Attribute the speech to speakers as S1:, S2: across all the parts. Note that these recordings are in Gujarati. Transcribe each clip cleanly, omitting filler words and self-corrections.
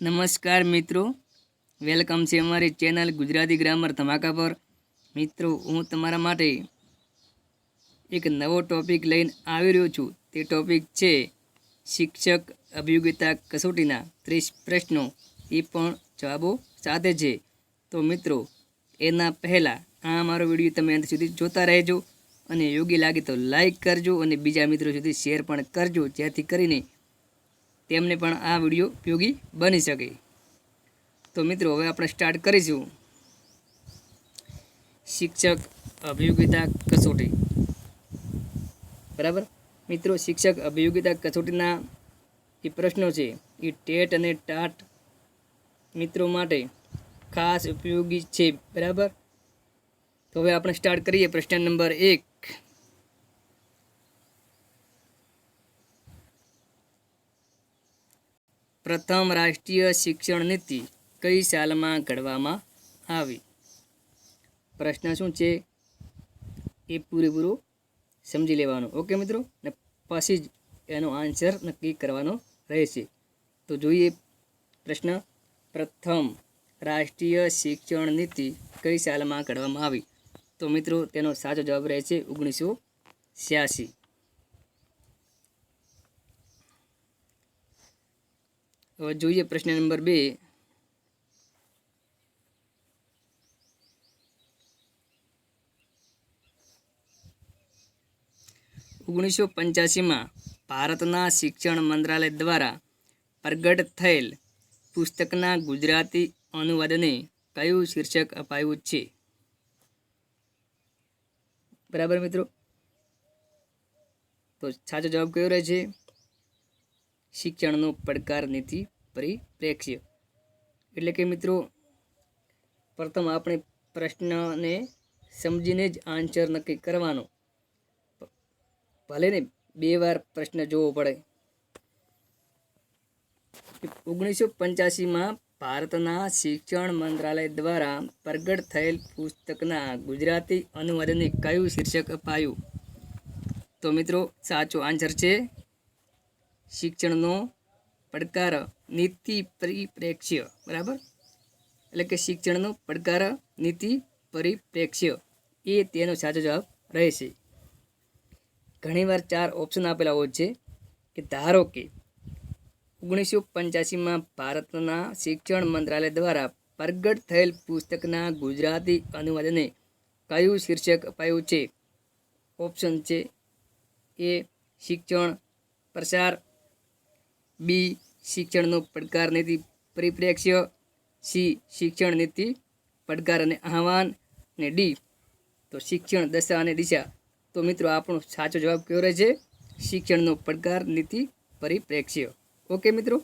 S1: નમસ્કાર મિત્રો, વેલકમ છે અમારી ચેનલ ગુજરાતી ગ્રામર ધમાકા પર। મિત્રો, હું તમારા માટે એક નવો ટોપિક લઈને આવી રહ્યો છું। તે ટોપિક છે શિક્ષક અભિયોગ્યતા કસોટીના 30 પ્રશ્નો, એ પણ જવાબો સાથે છે। તો મિત્રો, એના પહેલાં આ મારો વિડીયો તમે અંત સુધી જોતા રહેજો અને યોગ્ય લાગે તો લાઈક કરજો અને બીજા મિત્રો સુધી શેર પણ કરજો, જેથી કરીને તેમને પણ આ વિડીયો ઉપયોગી બની શકે। તો મિત્રો, હવે આપણે સ્ટાર્ટ કરીશું શિક્ષક અભિયોગ્યતા કસોટી। બરાબર મિત્રો, શિક્ષક અભિયોગ્યતા કસોટીના જે પ્રશ્નો છે એ ટેટ અને ટાટ મિત્રો માટે ખાસ ઉપયોગી છે। બરાબર, તો હવે આપણે સ્ટાર્ટ કરીએ। પ્રશ્ન નંબર 1, પ્રથમ રાષ્ટ્રીય શિક્ષણ નીતિ કઈ સાલમાં ઘડવામાં આવી? પ્રશ્ન શું છે એ પૂરેપૂરો સમજી લેવાનો, ઓકે મિત્રો, ને પછી જ એનો આન્સર નક્કી કરવાનો રહેશે। તો જોઈએ પ્રશ્ન, પ્રથમ રાષ્ટ્રીય શિક્ષણ નીતિ કઈ સાલમાં ઘડવામાં આવી? તો મિત્રો, તેનો સાચો જવાબ રહેશે 1986। હવે જોઈએ પ્રશ્ન નંબર 2, ઓગણીસો 85માં ભારતના શિક્ષણ મંત્રાલય દ્વારા પ્રગટ થયેલ પુસ્તકના ગુજરાતી અનુવાદને કયું શીર્ષક અપાયું છે? બરાબર મિત્રો, તો સાચો જવાબ કયો રહે છે? શિક્ષણનો પડકાર નીતિ પરિપ્રેક્ષ્ય। એટલે કે મિત્રો, પ્રથમ આપણે પ્રશ્નને સમજીને જ આન્સર નક્કી કરવાનો, ભલે ને 2 વાર પ્રશ્ન જોવો પડે। 1985માં ભારતના શિક્ષણ મંત્રાલય દ્વારા પ્રગટ થયેલ પુસ્તકના ગુજરાતી અનુવાદને કયું શીર્ષક અપાયું? તો મિત્રો, સાચો આન્સર છે શિક્ષણનો પડકાર નીતિ પરિપ્રેક્ષ્ય। બરાબર, એટલે કે શિક્ષણનો પડકાર નીતિ પરિપ્રેક્ષ્ય એ તેનો સાચો જવાબ રહેશે। ઘણીવાર 4 ઓપ્શન આપેલા હોય છે કે ધારો કે 1985માં ભારતના શિક્ષણ મંત્રાલય દ્વારા પ્રગટ થયેલ પુસ્તકના ગુજરાતી અનુવાદને કયું શીર્ષક અપાયું છે? ઓપ્શન છે એ શિક્ષણ પ્રસાર, બી શિક્ષણનો પડકાર નીતિ પરિપ્રેક્ષ્ય, સી શિક્ષણ નીતિ પડકાર અને આહ્વાન, ને ડી તો શિક્ષણ દશા અને દિશા। તો મિત્રો, આપણો સાચો જવાબ કયો રહે છે? શિક્ષણનો પડકાર નીતિ પરિપ્રેક્ષ્ય। ઓકે મિત્રો,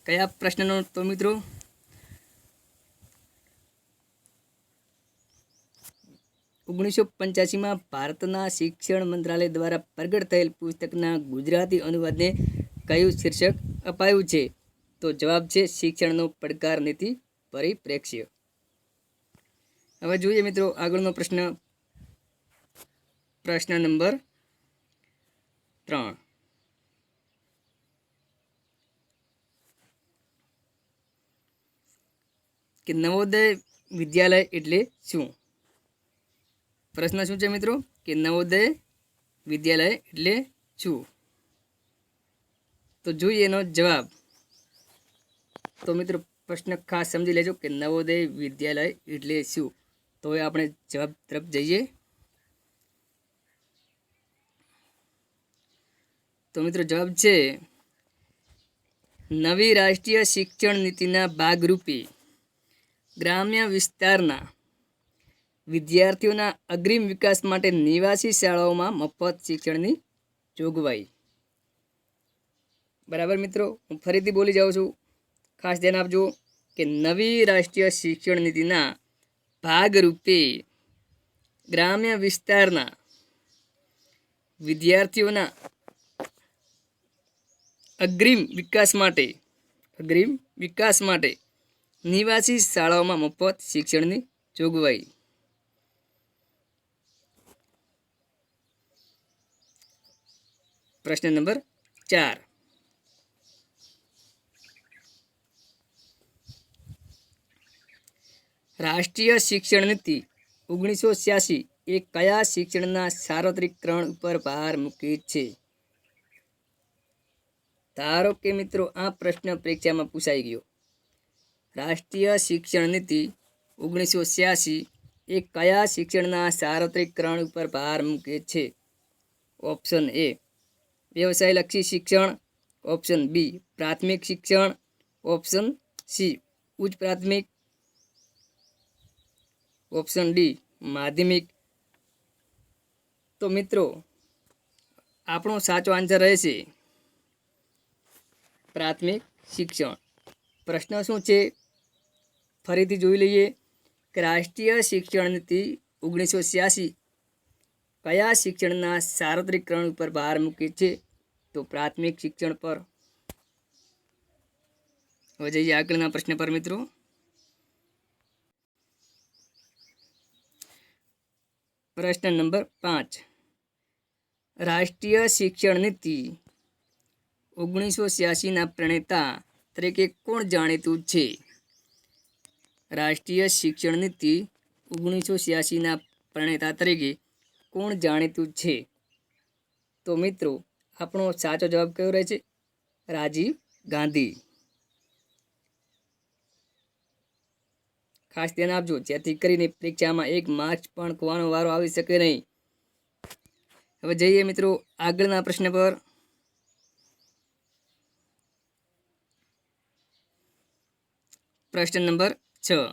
S1: કયા પ્રશ્નનો? તો મિત્રો, ઓગણીસો 85માં ભારતના શિક્ષણ મંત્રાલય દ્વારા પ્રગટ થયેલ પુસ્તકના ગુજરાતી અનુવાદને કયું શીર્ષક અપાયું છે? તો જવાબ છે શિક્ષણનો પડકાર નીતિ પરિપ્રેક્ષ્ય। હવે જોઈએ મિત્રો આગળનો પ્રશ્ન, પ્રશ્ન નંબર 3, કે નવોદય વિદ્યાલય એટલે શું? પ્રશ્ન શું છે મિત્રો? કે નવોદય વિદ્યાલય એટલે શું? તો જોઈએ એનો જવાબ। તો મિત્રો, પ્રશ્ન ખાસ સમજી લેજો કે નવોદય વિદ્યાલય એટલે શું। તો હવે આપણે જવાબ તરફ જઈએ। તો મિત્રો, જવાબ છે નવી રાષ્ટ્રીય શિક્ષણ નીતિના ભાગરૂપે ગ્રામ્ય વિસ્તારના વિદ્યાર્થીઓના અગ્રિમ વિકાસ માટે નિવાસી શાળાઓમાં મફત શિક્ષણની જોગવાઈ। બરાબર મિત્રો, હું ફરીથી બોલી જાઉં છું, ખાસ ધ્યાન આપજો કે નવી રાષ્ટ્રીય શિક્ષણ નીતિના ભાગરૂપે ગ્રામ્ય વિસ્તારના વિદ્યાર્થીઓના અગ્રિમ વિકાસ માટે નિવાસી શાળાઓમાં મફત શિક્ષણની જોગવાઈ। પ્રશ્ન નંબર 4, રાષ્ટ્રીય શિક્ષણ નીતિ 1986 એ કયા શિક્ષણના સાર્વત્રિકરણ ઉપર ભાર મૂકે છે? ધારો કે મિત્રો આ પ્રશ્ન પરીક્ષામાં પૂછાઈ ગયો. રાષ્ટ્રીય શિક્ષણ નીતિ 1986 એ કયા શિક્ષણના સાર્વત્રિકરણ ઉપર ભાર મૂકે છે? ઓપ્શન એ વ્યવસાયલક્ષી શિક્ષણ, ઓપ્શન બી પ્રાથમિક શિક્ષણ, ઓપ્શન સી ઉચ્ચ પ્રાથમિક, ઓપ્શન ડી માધ્યમિક. તો મિત્રો આપણો સાચો આન્સર રહેશે પ્રાથમિક શિક્ષણ. પ્રશ્ન શું છે ફરીથી જોઈ લઈએ કે રાષ્ટ્રીય શિક્ષણ નીતિ 1986 કયા શિક્ષણના સાર્વત્રિકરણ ઉપર ભાર મૂકે છે? તો પ્રાથમિક શિક્ષણ પર. હવે જઈએ આગળના પ્રશ્ન પર મિત્રો. પ્રશ્ન નંબર 5. રાષ્ટ્રીય શિક્ષણ નીતિ 1986ના પ્રણેતા તરીકે કોણ જાણીતું છે? રાષ્ટ્રીય શિક્ષણ નીતિ 1986ના પ્રણેતા તરીકે કોણ જાણીતું છે? તો મિત્રો આપણો સાચો જવાબ કયો રહે છે? રાજીવ ગાંધી. ખાસ ધ્યાન આપજો જેથી કરીને પરીક્ષામાં 1 માર્ક્સ પણ ખોવાનો વારો આવી શકે નહીં. હવે જઈએ મિત્રો આગળના પ્રશ્ન પર. પ્રશ્ન નંબર 6.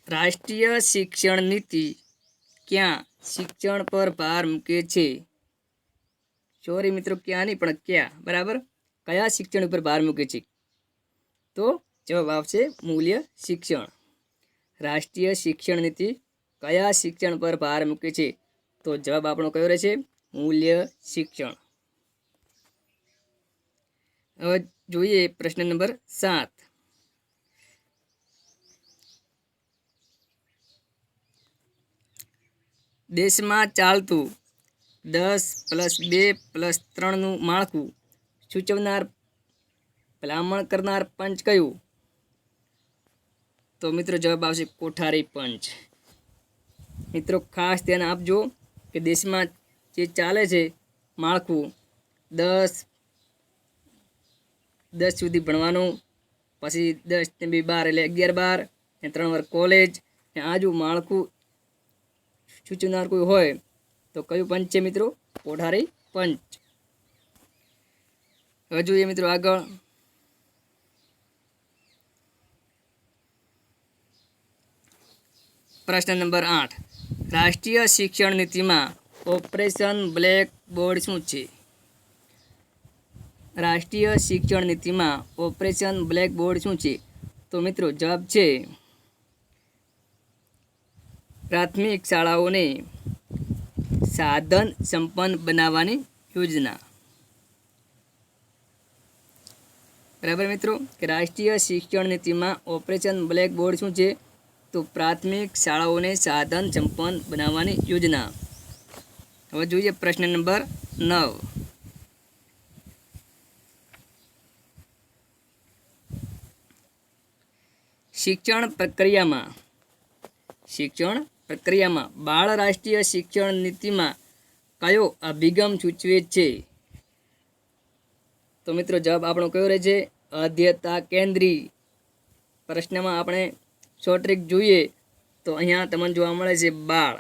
S1: રાષ્ટ્રીય શિક્ષણ નીતિ ક્યાં શિક્ષણ પર ભાર મૂકે છે? સોરી મિત્રો ક્યાં નહીં પણ ક્યાં, બરાબર. કયા શિક્ષણ ઉપર ભાર મૂકે છે? તો જવાબ આવશે મૂલ્ય શિક્ષણ. રાષ્ટ્રીય શિક્ષણ નીતિ કયા શિક્ષણ પર ભાર મૂકે છે? તો જવાબ આપણો કયો રહેશે? મૂલ્ય શિક્ષણ. હવે જોઈએ પ્રશ્ન નંબર 7. દેશમાં ચાલતું 10+2+3નું માળખું સૂચવનાર ભલામણ કરનાર પંચ કયું? તો મિત્રો જવાબ આવશે કોઠારી પંચ. મિત્રો ખાસ ધ્યાન આપજો કે દેશમાં જે ચાલે છે માળખું 10 સુધી ભણવાનું, પછી 10 ને 2 12 એટલે 11-12 ને 3 વર્ષ કોલેજ, ને આ જો માળખું સૂચવનાર કોઈ હોય તો કયું પંચ છે મિત્રો? કોઠારી પંચ. હવે જોઈએ મિત્રો આગળ. પ્રશ્ન નંબર 8. રાષ્ટ્રીય શિક્ષણ નીતિમાં ઓપરેશન બ્લેક બોર્ડ શું છે? રાષ્ટ્રીય શિક્ષણ નીતિમાં ઓપરેશન બ્લેક બોર્ડ શું છે? તો મિત્રો જવાબ છે પ્રાથમિક શાળાઓને સાધન સંપન્ન બનાવવાની યોજના. બરાબર મિત્રો કે રાષ્ટ્રીય શિક્ષણ નીતિમાં ઓપરેશન બ્લેક બોર્ડ શું છે? તો પ્રાથમિક શાળાઓને સાધન સંપન્ન બનાવવાની યોજના. હવે જોઈએ પ્રશ્ન નંબર 9. શિક્ષણ પ્રક્રિયામાં બાળ રાષ્ટ્રીય શિક્ષણ નીતિમાં કયો અભિગમ સૂચવે છે? તો મિત્રો જવાબ આપણો કયો રહે છે? અધ્યયતા કેન્દ્રી. પ્રશ્નમાં આપણે શોર્ટ ટ્રિક જોઈએ તો અહીંયા તમને જોવા મળે છે બાળ,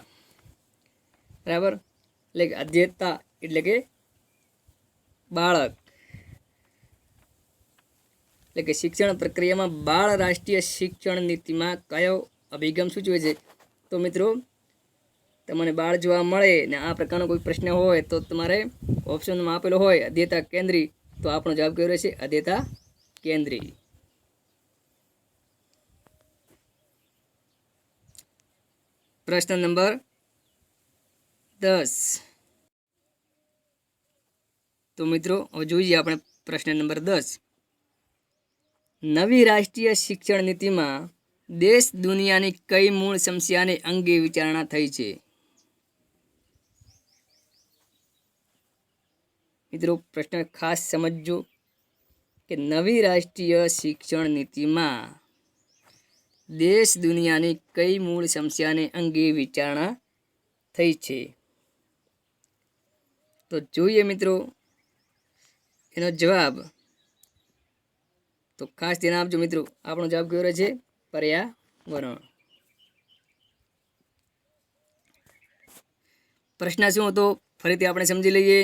S1: બરાબર, એટલે કે અધ્યયતા એટલે કે બાળક, એટલે કે શિક્ષણ પ્રક્રિયામાં બાળ રાષ્ટ્રીય શિક્ષણ નીતિમાં કયો અભિગમ સૂચવે છે? તો મિત્રો તમને બાળ જોવા મળે ને આ પ્રકારનો કોઈ પ્રશ્ન હોય તો તમારે ઓપ્શનમાં આપેલો હોય અધ્યયતા કેન્દ્રી, તો આપણો જવાબ કયો રહેશે? અધ્યયતા કેન્દ્રી. પ્રશ્ન નંબર 10. તો મિત્રો જોઈએ આપણે પ્રશ્ન નંબર 10. નવી રાષ્ટ્રીય શિક્ષણ નીતિમાં દેશ દુનિયાની કઈ મૂળ સમસ્યાને અંગે વિચારણા થઈ છે? મિત્રો પ્રશ્ન ખાસ સમજજો કે નવી રાષ્ટ્રીય શિક્ષણ નીતિમાં દેશ દુનિયાની કઈ મૂળ સમસ્યાને અંગે વિચારણા થઈ છે? તો જોઈએ મિત્રો એનો જવાબ. તો ખાસ ધ્યાન આપજો મિત્રો, આપણો જવાબ કયો રહે છે? પર્યાવરણ. પ્રશ્ન શું હતો ફરીથી આપણે સમજી લઈએ,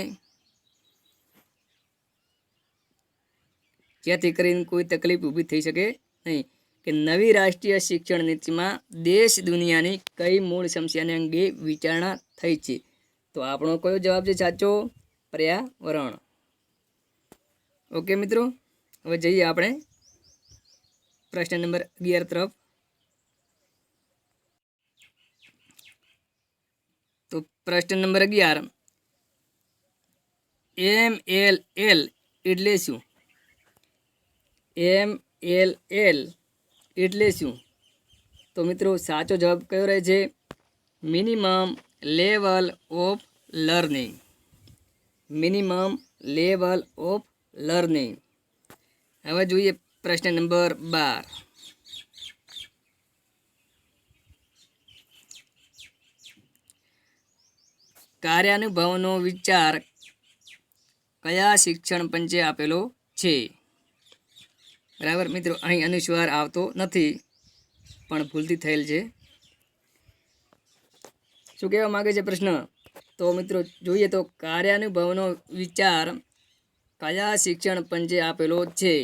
S1: જેથી કરીને કોઈ તકલીફ ઊભી થઈ શકે નહીં. કે નવી રાષ્ટ્રીય શિક્ષણ નીતિમાં દેશ દુનિયાની કઈ મૂળ સમસ્યાને અંગે વિચારણા થઈ છે? તો આપણો કયો જવાબ છે સાચો? પર્યાવરણ. ઓકે મિત્રો, હવે જઈએ આપણે પ્રશ્ન નંબર 11 તરફ. તો પ્રશ્ન નંબર 11, MLL એટલે શું? MLL એટલે શું? તો મિત્રો સાચો જવાબ કયો રહે છે? Minimum level of learning. Minimum level of learning. હવે જોઈએ પ્રશ્ન નંબર 12. કાર્યાનુભવનો વિચાર કયા શિક્ષણ પંચે આપેલો છે? બરાબર મિત્રો, અહીં અનુસ્વાર આવતો નથી પણ ભૂલથી થયેલ છે. શું કહેવા માંગે છે પ્રશ્ન? તો મિત્રો જોઈએ તો કાર્યાનુભવનો વિચાર કયા શિક્ષણ પંચે આપેલો છે?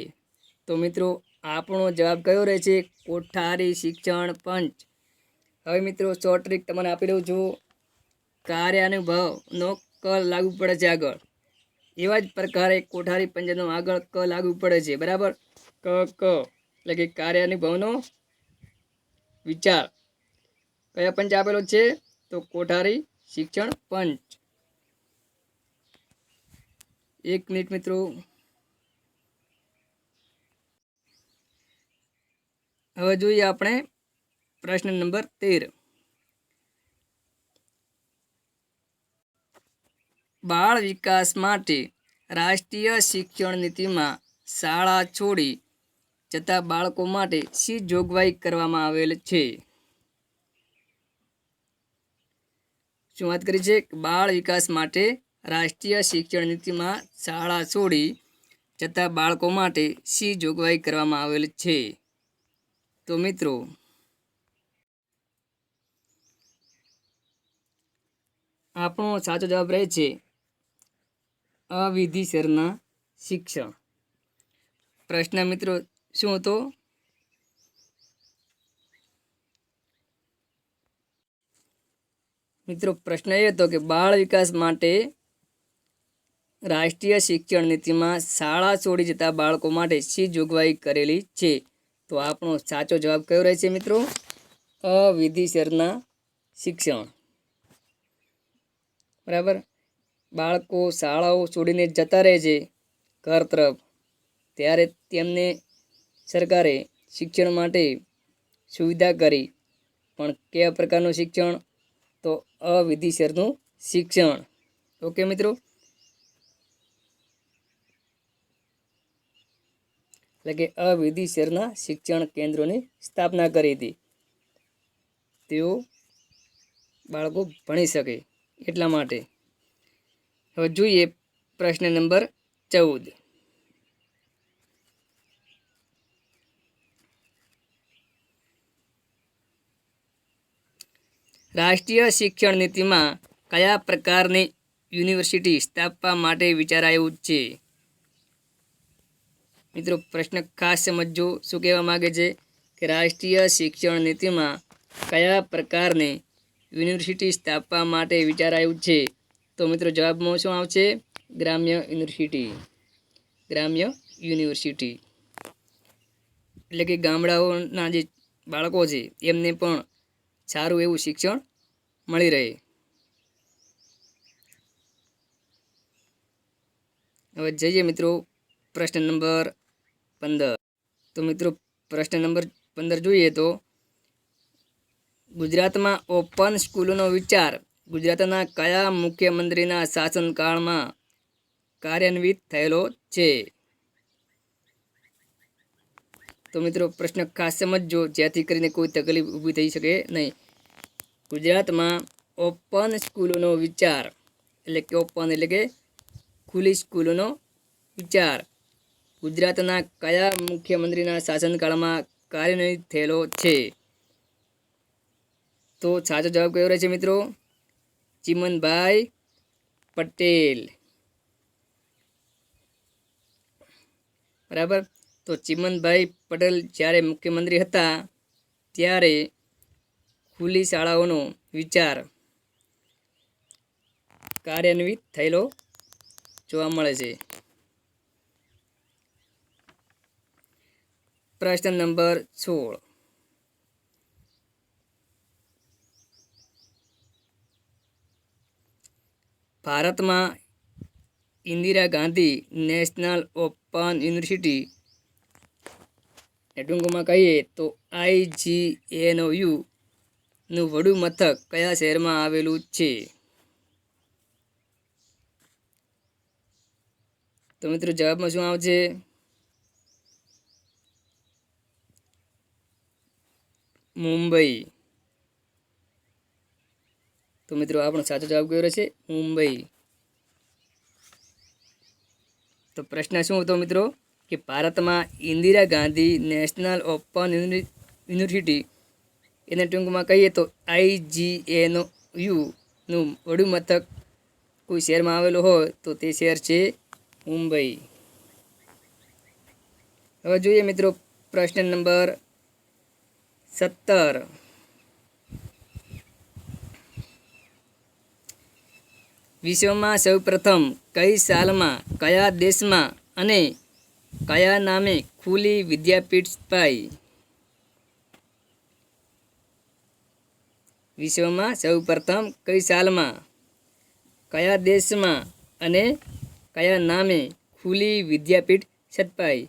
S1: તો મિત્રો આપણો જવાબ કયો રહે છે? કોઠારી શિક્ષણ પંચ. હવે મિત્રો શોર્ટ ટ્રીક તમને આપી દઉં છું. કાર્યાનુભવનો ક લાગુ પડે છે આગળ, એવા જ પ્રકારે કોઠારી પંચનો આગળ ક લાગુ પડે છે. બરાબર, ક એટલે કે કાર્યાનુભવનો વિચાર કયા પંચ આપેલો છે? તો કોઠારી શિક્ષણ પંચ. એક મિનિટ મિત્રો. હવે જોઈએ આપણે પ્રશ્ન નંબર 13. બાળ વિકાસ માટે રાષ્ટ્રીય શિક્ષણ નીતિમાં શાળા છોડી જતા બાળકો માટે શી જોગવાઈ કરવામાં આવેલ છે? શું વાત કરી છે? બાળ વિકાસ માટે રાષ્ટ્રીય શિક્ષણ નીતિમાં શાળા છોડી જતા બાળકો માટે શી જોગવાઈ કરવામાં આવેલ છે? તો મિત્રો આપણો સાચો જવાબ રહે છે અવિધિસરના શિક્ષણ. પ્રશ્ન મિત્રો શું હતો? મિત્રો પ્રશ્ન એ હતો કે બાળ વિકાસ માટે રાષ્ટ્રીય શિક્ષણ નીતિમાં શાળા છોડી જતા બાળકો માટે શી જોગવાઈ કરેલી છે? તો આપણો સાચો જવાબ કયો રહે છે મિત્રો? અવિધિસરના શિક્ષણ. બરાબર, બાળકો શાળાઓ છોડીને જતા રહે છે ઘર તરફ, ત્યારે તેમને સરકારે શિક્ષણ માટે સુવિધા કરી, પણ કયા પ્રકારનું શિક્ષણ? તો અવિધિસરનું શિક્ષણ. ઓકે મિત્રો, એટલે કે અવિધિસરના શિક્ષણ કેન્દ્રોની સ્થાપના કરી હતી. તેઓ બાળકો ભણી શકે એટલા માટે. હવે જોઈએ પ્રશ્ન નંબર 14. રાષ્ટ્રીય શિક્ષણ નીતિમાં કયા પ્રકારની યુનિવર્સિટી સ્થાપવા માટે વિચારાયું છે? મિત્રો પ્રશ્ન ખાસ સમજો. શું કહેવા માંગે છે? કે રાષ્ટ્રીય શિક્ષણ નીતિમાં કયા પ્રકારની યુનિવર્સિટી સ્થાપવા માટે વિચારાયું છે? તો મિત્રો જવાબમાં શું આવશે? ગ્રામ્ય યુનિવર્સિટી. ગ્રામ્ય યુનિવર્સિટી એટલે કે ગામડાઓના જે બાળકો છે એમને પણ સારું એવું શિક્ષણ મળી રહે. હવે જઈએ મિત્રો પ્રશ્ન નંબર 15. તો મિત્રો પ્રશ્ન નંબર 15 જોઈએ તો ગુજરાતમાં ઓપન સ્કૂલોનો વિચાર ગુજરાતના કયા મુખ્યમંત્રીના શાસનકાળમાં કાર્યાન્વિત થયેલો છે? તો મિત્રો પ્રશ્ન ખાસ સમજજો, જેથી કરીને કોઈ તકલીફ ઊભી થઈ શકે નહીં. ગુજરાતમાં ઓપન સ્કૂલોનો વિચાર એટલે કે ઓપન એટલે કે ખુલ્લી સ્કૂલોનો વિચાર ગુજરાતના કયા મુખ્યમંત્રીના શાસનકાળમાં કાર્યાન્વિત થયેલો છે? તો સાચો જવાબ કયો રહેશે મિત્રો? ચિમનભાઈ પટેલ. બરાબર. તો ચિમનભાઈ પટેલ જ્યારે મુખ્યમંત્રી હતા ત્યારે ખુલ્લી શાળાઓનો વિચાર કાર્યાન્વિત થયેલો જોવા મળે છે. પ્રશ્ન નંબર 16. ભારતમાં Indira Gandhi national open university ટૂંકમાં કહીએ તો IGNOU નું વડુ મથક કયા શહેરમાં આવેલું છે? તો મિત્રો જવાબમાં શું આવશે? મુંબઈ. તો મિત્રો આપણો સાચો જવાબ કયો રહેશે? મુંબઈ. તો પ્રશ્ન શું હતો મિત્રો કે ભારતમાં Indira Gandhi national open university એને ટૂંકમાં કહીએ તો IGNOU નું વડુ મથક કોઈ શહેરમાં આવેલું હોય તો તે શહેર છે મુંબઈ. હવે જોઈએ મિત્રો પ્રશ્ન નંબર 17. વિશ્વમાં સૌપ્રથમ કઈ સાલમાં કયા દેશમાં અને કયા નામે ખુલ્લી વિદ્યાપીઠ સ્થાપી? વિશ્વમાં સૌપ્રથમ કઈ સાલમાં કયા દેશમાં અને કયા નામે ખુલ્લી વિદ્યાપીઠ સ્થાપી?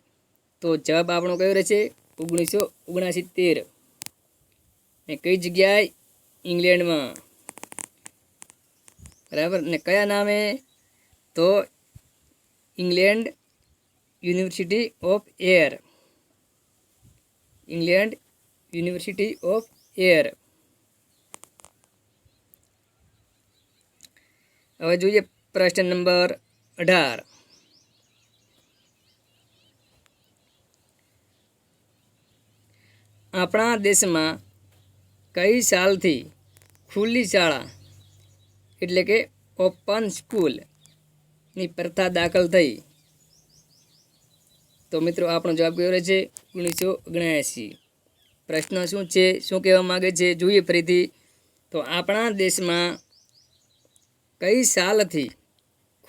S1: તો જવાબ આપણો કયો રહેશે? 1969. ને કઈ જગ્યાએ? ઇંગ્લેન્ડમાં. બરાબર. ને કયા નામે? તો England university of air. England university of air. હવે જોઈએ પ્રશ્ન નંબર 18. આપણા દેશમાં કઈ સાલથી ખુલ્લી શાળા એટલે કે ઓપન સ્કૂલની પ્રથા દાખલ થઈ? તો મિત્રો આપણો જવાબ કયો રહેશે? 1979. પ્રશ્ન શું છે, શું કહેવા માગે છે જોઈએ ફરીથી. તો આપણા દેશમાં કઈ સાલથી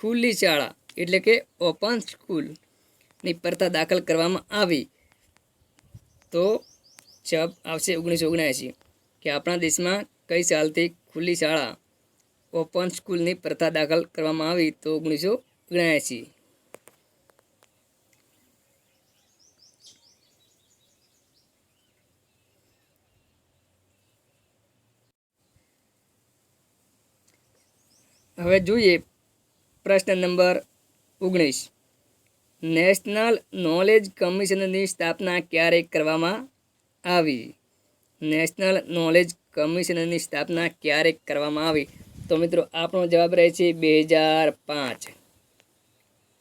S1: ખુલ્લી શાળા એટલે કે ઓપન સ્કૂલની પ્રથા દાખલ કરવામાં આવી? તો જવાબ આવશે 1979. કે આપણા દેશમાં કઈ સાલથી ખુલ્લી શાળા ઓપન સ્કૂલની પ્રથા દાખલ કરવામાં આવી? તો 1979. હવે જોઈએ પ્રશ્ન નંબર 19. નેશનલ નોલેજ કમિશનની સ્થાપના ક્યારે કરવામાં આવી? નેશનલ નોલેજ કમિશનની સ્થાપના ક્યારે કરવામાં આવી? તો મિત્રો આપણો જવાબ રહે છે 2005.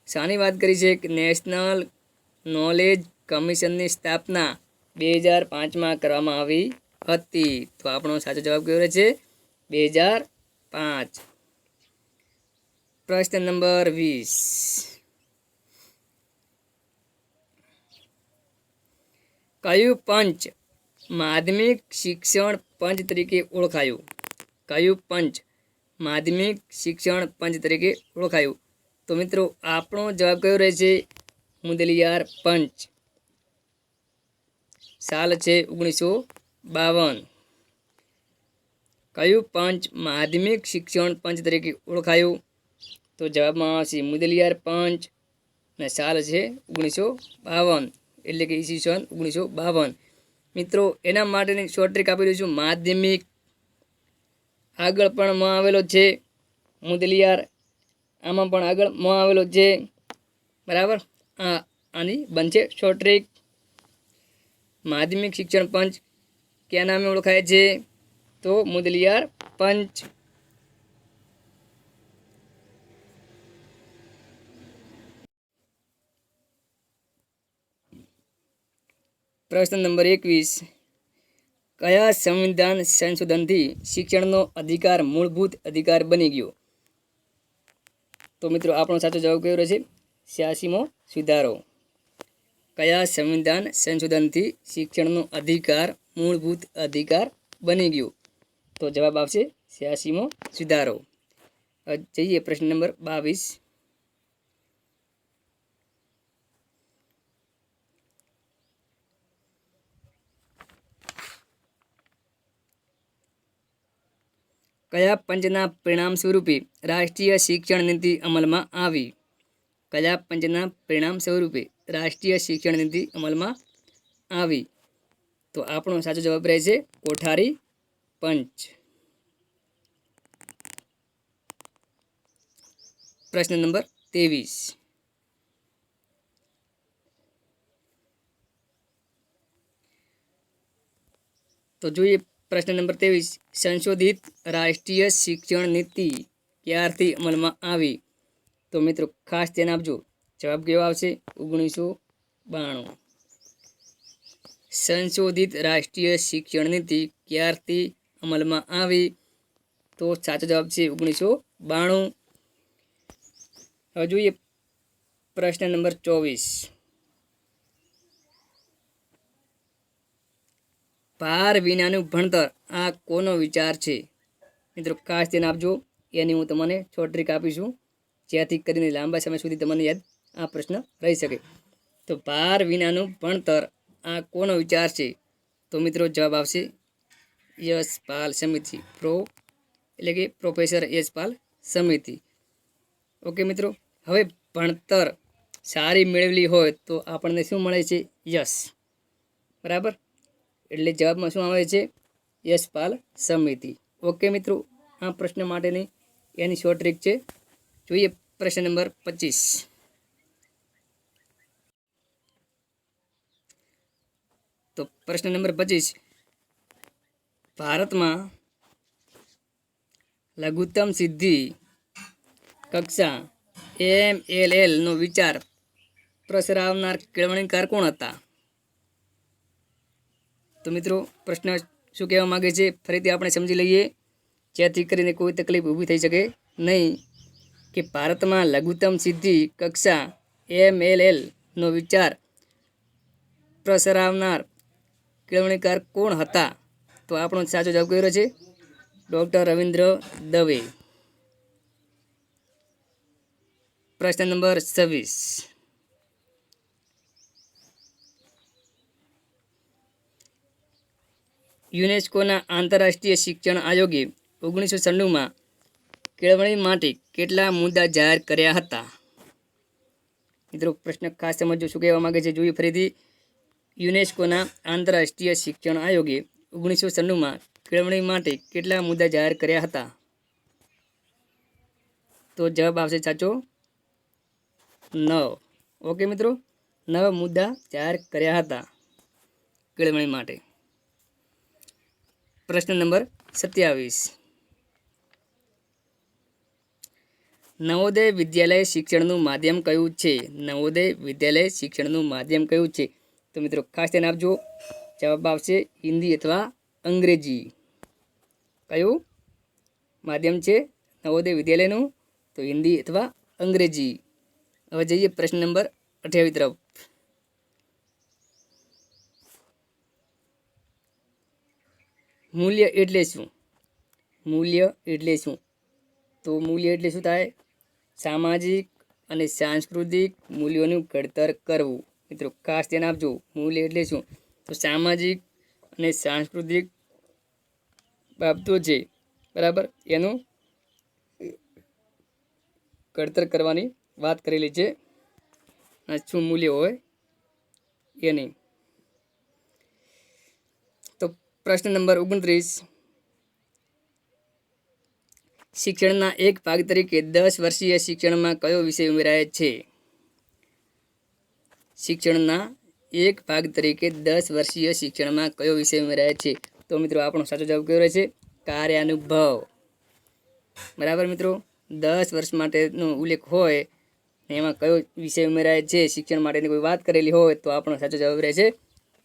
S1: શાની વાત કરી છે કે નેશનલ નોલેજ કમિશનની સ્થાપના 2005માં કરવામાં આવી હતી. તો આપણો સાચો જવાબ કયો રહે છે? 2005. પ્રશ્ન નંબર 20. કયું પંચ માધ્યમિક શિક્ષણ પંચ તરીકે ઓળખાયું? કયું પંચ માધ્યમિક શિક્ષણ પંચ તરીકે ઓળખાયું? તો મિત્રો આપણો જવાબ કયો રહેશે? મુદલિયાર પંચ. સાલ છે 1952. કયું પંચ માધ્યમિક શિક્ષણ પંચ તરીકે ઓળખાયું? તો જવાબમાં આવશે મુદલિયાર પંચ અને સાલ છે 1952 એટલે કે ઈસવીસન 1952. મિત્રો એના માટેની શોર્ટ ટ્રીક આપી દઉં છું. માધ્યમિક આગળ પણ મ આવેલો છે, મુદલિયાર આમાં પણ આગળ મ આવેલો છે. બરાબર. આની બનશે શોર્ટ ટ્રીક. માધ્યમિક શિક્ષણ પંચ કયા નામે ઓળખાય છે? તો મુદલિયાર પંચ. પ્રશ્ન નંબર 21, કયા સંવિધાન સંશોધનથી શિક્ષણનો અધિકાર મૂળભૂત અધિકાર બની ગયો? તો મિત્રો આપણો સાચો જવાબ કયો રહેશે? 86મો સુધારો. કયા સંવિધાન સંશોધનથી શિક્ષણનો અધિકાર મૂળભૂત અધિકાર બની ગયો? તો જવાબ આવશે 86મો સુધારો. જઈએ પ્રશ્ન નંબર 22. કયા પંચના પરિણામ સ્વરૂપે રાષ્ટ્રીય શિક્ષણ નીતિ અમલમાં આવી? કયા પંચના પરિણામ સ્વરૂપે રાષ્ટ્રીય શિક્ષણ નીતિ અમલમાં આવી? તો આપણો સાચો જવાબ રહેશે કોઠારી પંચ. પ્રશ્ન નંબર 23. તો જોઈએ પ્રશ્ન નંબર 23, સંશોધિત રાષ્ટ્રીય શિક્ષણ નીતિ ક્યારથી અમલમાં આવી? તો મિત્રો ખાસ ધ્યાન આપજો, જવાબ કેવો આવશે? 1992. સંશોધિત રાષ્ટ્રીય શિક્ષણ નીતિ ક્યારથી અમલમાં આવી? તો સાચો જવાબ છે 1992. હવે જોઈએ પ્રશ્ન નંબર 24, ભાર વિનાનું ભણતર આ કોનો વિચાર છે? મિત્રો ખાસ ધ્યાન આપજો, એની હું તમને શોર્ટ ટ્રીક આપીશું જેથી કરીને લાંબા સમય સુધી તમને યાદ આ પ્રશ્ન રહી શકે. તો ભાર વિનાનું ભણતર આ કોનો વિચાર છે? તો મિત્રો જવાબ આવશે યશપાલ સમિતિ, એટલે કે પ્રોફેસર યશપાલ સમિતિ. ઓકે મિત્રો, હવે ભણતર સારી મેળવેલી હોય તો આપણને શું મળે છે? યશ. બરાબર, એટલે જવાબમાં શું આવે છે? યશપાલ સમિતિ. ઓકે મિત્રો, આ પ્રશ્ન માટેની એની શોર્ટ ટ્રીક છે. જોઈએ પ્રશ્ન નંબર 25. તો પ્રશ્ન નંબર 25, ભારતમાં લઘુત્તમ સિદ્ધિ કક્ષા MLL નો વિચાર પ્રસરાવનાર કેળવણીકાર કોણ હતા? તો મિત્રો પ્રશ્ન શું કહેવા માંગે છે ફરીથી આપણે સમજી લઈએ જેથી કરીને કોઈ તકલીફ ઊભી થઈ શકે નહીં. કે ભારતમાં લઘુત્તમ સિદ્ધિ કક્ષા MLL નો વિચાર પ્રસરાવનાર કેળવણીકાર કોણ હતા? તો આપણો સાચો જવાબ કયો છે? ડૉક્ટર રવિન્દ્ર દવે. પ્રશ્ન નંબર 26, યુનેસ્કોના આંતરરાષ્ટ્રીય શિક્ષણ આયોગે 1996માં કેળવણી માટે કેટલા મુદ્દા જાહેર કર્યા હતા? મિત્રો પ્રશ્ન ખાસ સમજો શું કહેવા માંગે છે. જોઈએ ફરીથી, યુનેસ્કોના આંતરરાષ્ટ્રીય શિક્ષણ આયોગે 1996માં કેળવણી માટે કેટલા મુદ્દા જાહેર કર્યા હતા? તો જવાબ આવશે સાચો 9. ઓકે મિત્રો, 9 મુદ્દા જાહેર કર્યા હતા કેળવણી માટે. પ્રશ્ન નંબર 27, નવોદય વિદ્યાલય શિક્ષણનું માધ્યમ કયું છે? નવોદય વિદ્યાલય શિક્ષણનું માધ્યમ કયું છે? તો મિત્રો ખાસ ધ્યાન આપજો, જવાબ આવશે હિન્દી અથવા અંગ્રેજી. કયું માધ્યમ છે નવોદય વિદ્યાલયનું? તો હિન્દી અથવા અંગ્રેજી. હવે જઈએ પ્રશ્ન નંબર 28 તરફ. મૂલ્ય એટલે શું? મૂલ્ય એટલે શું? તો મૂલ્ય એટલે શું થાય? સામાજિક અને સાંસ્કૃતિક મૂલ્યોનું ઘડતર કરવું. મિત્રો ખાસ ધ્યાન આપજો, મૂલ્ય એટલે શું? તો સામાજિક અને સાંસ્કૃતિક બાબતો છે, બરાબર, એનું ઘડતર કરવાની વાત કરેલી છે. શું મૂલ્ય હોય એની. તો પ્રશ્ન નંબર 29, શિક્ષણના એક ભાગ તરીકે 10 વર્ષીય શિક્ષણમાં કયો વિષય ઉમેરાય છે? શિક્ષણના એક ભાગ તરીકે 10 વર્ષીય શિક્ષણમાં કયો વિષય ઉમેરાય છે? તો મિત્રો આપણો સાચો જવાબ કયો રહેશે? કાર્યાનુભવ. બરાબર મિત્રો, 10 વર્ષ માટેનો ઉલ્લેખ હોય એમાં કયો વિષય ઉમેરાય છે શિક્ષણ માટેની કોઈ વાત કરેલી હોય તો આપણો સાચો જવાબ રહેશે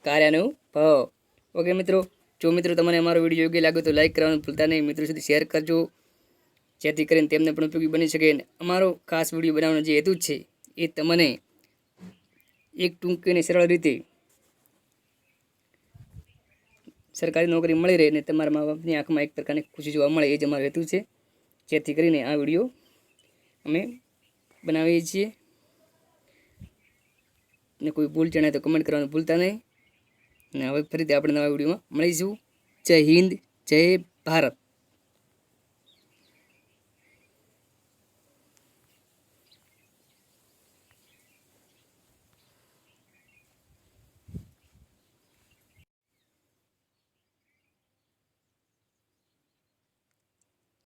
S1: કાર્યાનુભવ. ઓકે મિત્રો, જો મિત્રો તમને અમારો વિડીયો યોગ્ય લાગ્યો તો લાઈક કરવાનું ભૂલતા નહીં. મિત્રો સુધી શેર કરજો જેથી કરીને તેમને પણ ઉપયોગી બની શકે. અમારો ખાસ વિડીયો બનાવવાનો જે હેતુ છે એ તમને એક ટૂંકી અને સરળ રીતે સરકારી નોકરી મળી રહે અને તમારા મા બાપની આંખમાં એક પ્રકારની ખુશી જોવા મળે, એ જ અમારો હેતુ છે. જેથી કરીને આ વિડીયો અમે બનાવીએ છીએ. ને કોઈ ભૂલ જણાય તો કમેન્ટ કરવાનું ભૂલતા નહીં. અને હવે ફરીથી આપણે નવા વિડીયોમાં મળીશું. જય હિન્દ, જય ભારત.